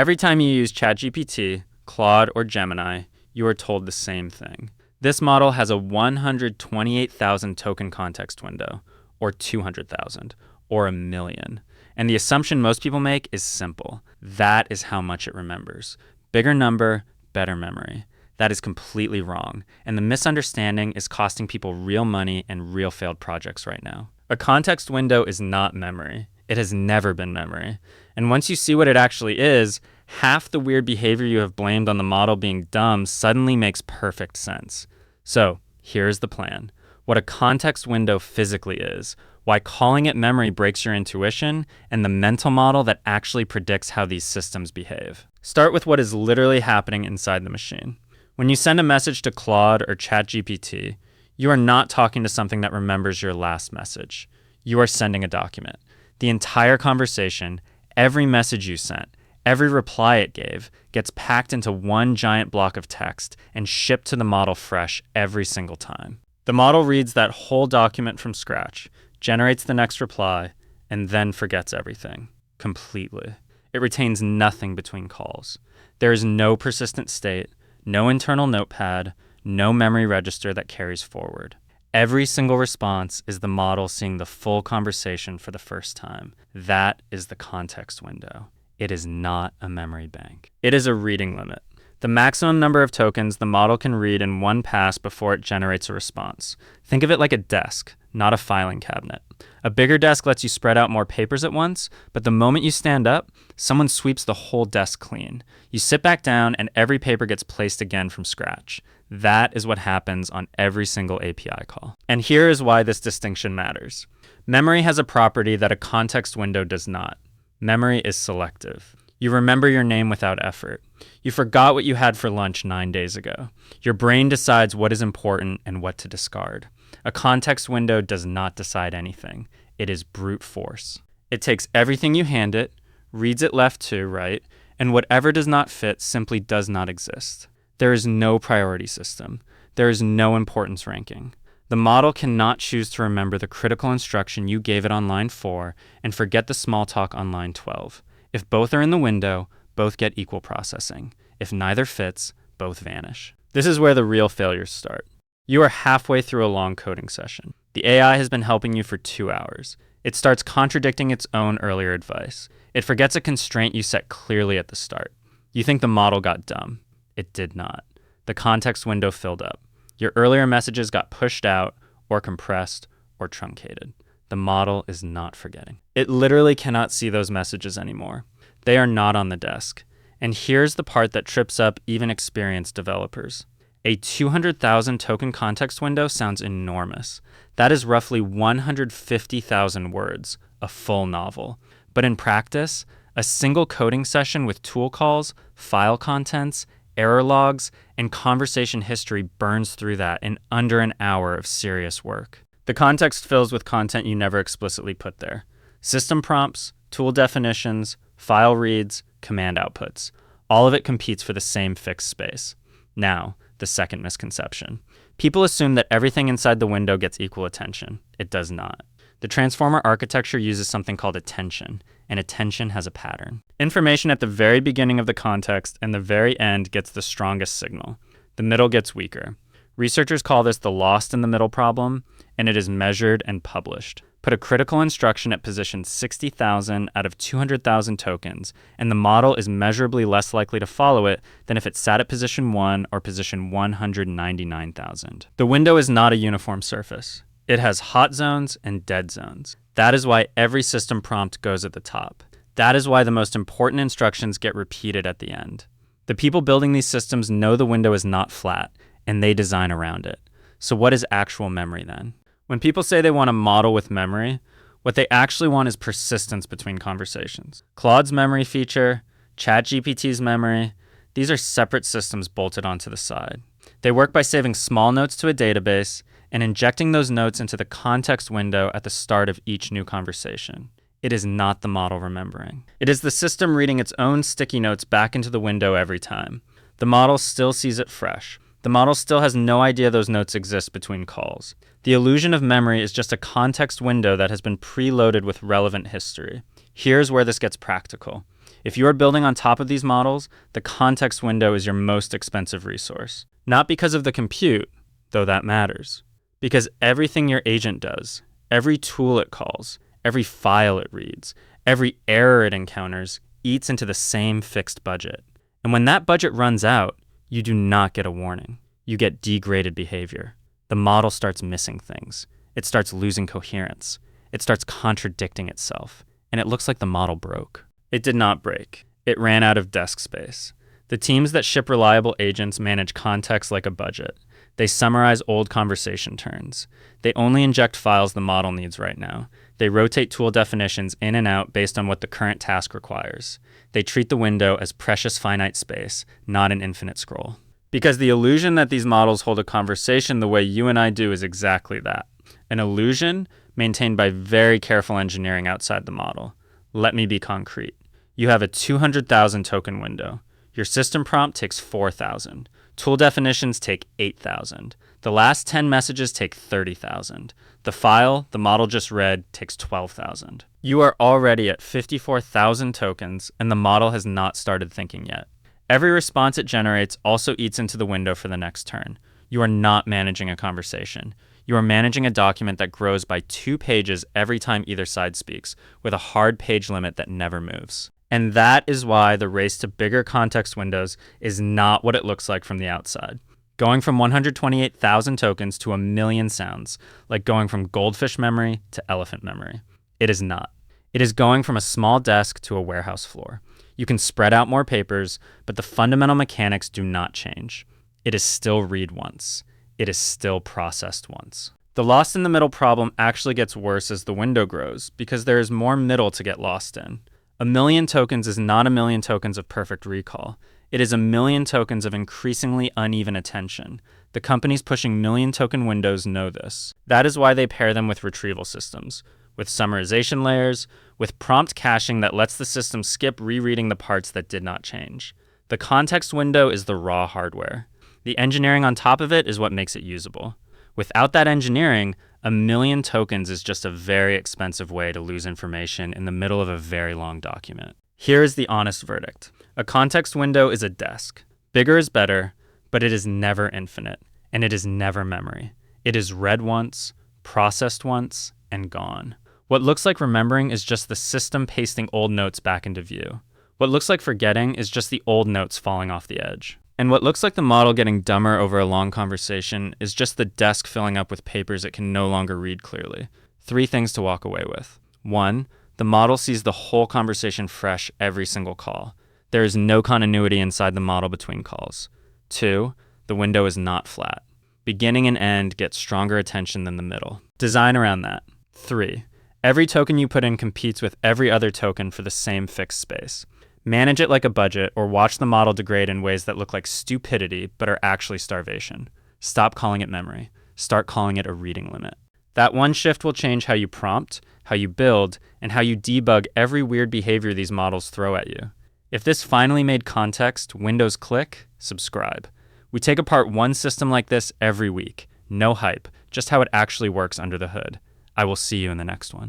Every time you use ChatGPT, Claude, or Gemini, you are told the same thing. This model has a 128,000 token context window, or 200,000, or a million. And the assumption most people make is simple. That is how much it remembers. Bigger number, better memory. That is completely wrong, and the misunderstanding is costing people real money and real failed projects right now. A context window is not memory. It has never been memory. And once you see what it actually is, half the weird behavior you have blamed on the model being dumb suddenly makes perfect sense. So, here's the plan. What a context window physically is, why calling it memory breaks your intuition, and the mental model that actually predicts how these systems behave. Start with what is literally happening inside the machine. When you send a message to Claude or ChatGPT, you are not talking to something that remembers your last message. You are sending a document. The entire conversation, every message you sent, every reply it gave, gets packed into one giant block of text and shipped to the model fresh every single time. The model reads that whole document from scratch, generates the next reply, and then forgets everything completely. It retains nothing between calls. There is no persistent state, no internal notepad, no memory register that carries forward. Every single response is the model seeing the full conversation for the first time. That is the context window. It is not a memory bank. It is a reading limit. The maximum number of tokens the model can read in one pass before it generates a response. Think of it like a desk, not a filing cabinet. A bigger desk lets you spread out more papers at once, but the moment you stand up, someone sweeps the whole desk clean. You sit back down and every paper gets placed again from scratch. That is what happens on every single API call. And here is why this distinction matters. Memory has a property that a context window does not. Memory is selective. You remember your name without effort. You forgot what you had for lunch 9 days ago. Your brain decides what is important and what to discard. A context window does not decide anything. It is brute force. It takes everything you hand it, reads it left to right, and whatever does not fit simply does not exist. There is no priority system. There is no importance ranking. The model cannot choose to remember the critical instruction you gave it on line 4 and forget the small talk on line 12. If both are in the window, both get equal processing. If neither fits, both vanish. This is where the real failures start. You are halfway through a long coding session. The AI has been helping you for 2 hours. It starts contradicting its own earlier advice. It forgets a constraint you set clearly at the start. You think the model got dumb. It did not. The context window filled up. Your earlier messages got pushed out, or compressed, or truncated. The model is not forgetting. It literally cannot see those messages anymore. They are not on the desk. And here's the part that trips up even experienced developers. A 200,000 token context window sounds enormous. That is roughly 150,000 words, a full novel. But in practice, a single coding session with tool calls, file contents, error logs, and conversation history burns through that in under an hour of serious work. The context fills with content you never explicitly put there. System prompts, tool definitions, file reads, command outputs. All of it competes for the same fixed space. Now, the second misconception. People assume that everything inside the window gets equal attention. It does not. The transformer architecture uses something called attention, and attention has a pattern. Information at the very beginning of the context and the very end gets the strongest signal. The middle gets weaker. Researchers call this the lost in the middle problem, and it is measured and published. Put a critical instruction at position 60,000 out of 200,000 tokens, and the model is measurably less likely to follow it than if it sat at position 1 or position 199,000. The window is not a uniform surface. It has hot zones and dead zones. That is why every system prompt goes at the top. That is why the most important instructions get repeated at the end. The people building these systems know the window is not flat, and they design around it. So what is actual memory then? When people say they want a model with memory, what they actually want is persistence between conversations. Claude's memory feature, ChatGPT's memory, these are separate systems bolted onto the side. They work by saving small notes to a database and injecting those notes into the context window at the start of each new conversation. It is not the model remembering. It is the system reading its own sticky notes back into the window every time. The model still sees it fresh. The model still has no idea those notes exist between calls. The illusion of memory is just a context window that has been preloaded with relevant history. Here's where this gets practical. If you are building on top of these models, the context window is your most expensive resource. Not because of the compute, though that matters. Because everything your agent does, every tool it calls, every file it reads, every error it encounters eats into the same fixed budget. And when that budget runs out, you do not get a warning. You get degraded behavior. The model starts missing things. It starts losing coherence. It starts contradicting itself. And it looks like the model broke. It did not break. It ran out of desk space. The teams that ship reliable agents manage context like a budget. They summarize old conversation turns. They only inject files the model needs right now. They rotate tool definitions in and out based on what the current task requires. They treat the window as precious finite space, not an infinite scroll. Because the illusion that these models hold a conversation the way you and I do is exactly that. An illusion maintained by very careful engineering outside the model. Let me be concrete. You have a 200,000 token window. Your system prompt takes 4,000. Tool definitions take 8,000. The last 10 messages take 30,000. The file the model just read takes 12,000. You are already at 54,000 tokens, and the model has not started thinking yet. Every response it generates also eats into the window for the next turn. You are not managing a conversation. You are managing a document that grows by 2 pages every time either side speaks, with a hard page limit that never moves. And that is why the race to bigger context windows is not what it looks like from the outside. Going from 128,000 tokens to 1 million sounds like going from goldfish memory to elephant memory. It is not. It is going from a small desk to a warehouse floor. You can spread out more papers, but the fundamental mechanics do not change. It is still read once. It is still processed once. The lost in the middle problem actually gets worse as the window grows because there is more middle to get lost in. 1 million tokens is not 1 million tokens of perfect recall. It is 1 million tokens of increasingly uneven attention. The companies pushing million token windows know this. That is why they pair them with retrieval systems, with summarization layers, with prompt caching that lets the system skip rereading the parts that did not change. The context window is the raw hardware. The engineering on top of it is what makes it usable. Without that engineering, 1 million tokens is just a very expensive way to lose information in the middle of a very long document. Here is the honest verdict. A context window is a desk. Bigger is better, but it is never infinite, and it is never memory. It is read once, processed once, and gone. What looks like remembering is just the system pasting old notes back into view. What looks like forgetting is just the old notes falling off the edge. And what looks like the model getting dumber over a long conversation is just the desk filling up with papers it can no longer read clearly. 3 things to walk away with. 1, the model sees the whole conversation fresh every single call. There is no continuity inside the model between calls. 2, the window is not flat. Beginning and end get stronger attention than the middle. Design around that. 3, every token you put in competes with every other token for the same fixed space. Manage it like a budget or watch the model degrade in ways that look like stupidity but are actually starvation. Stop calling it memory. Start calling it a reading limit. That one shift will change how you prompt, how you build, and how you debug every weird behavior these models throw at you. If this finally made context Windows click, subscribe. We take apart one system like this every week. No hype, just how it actually works under the hood. I will see you in the next one.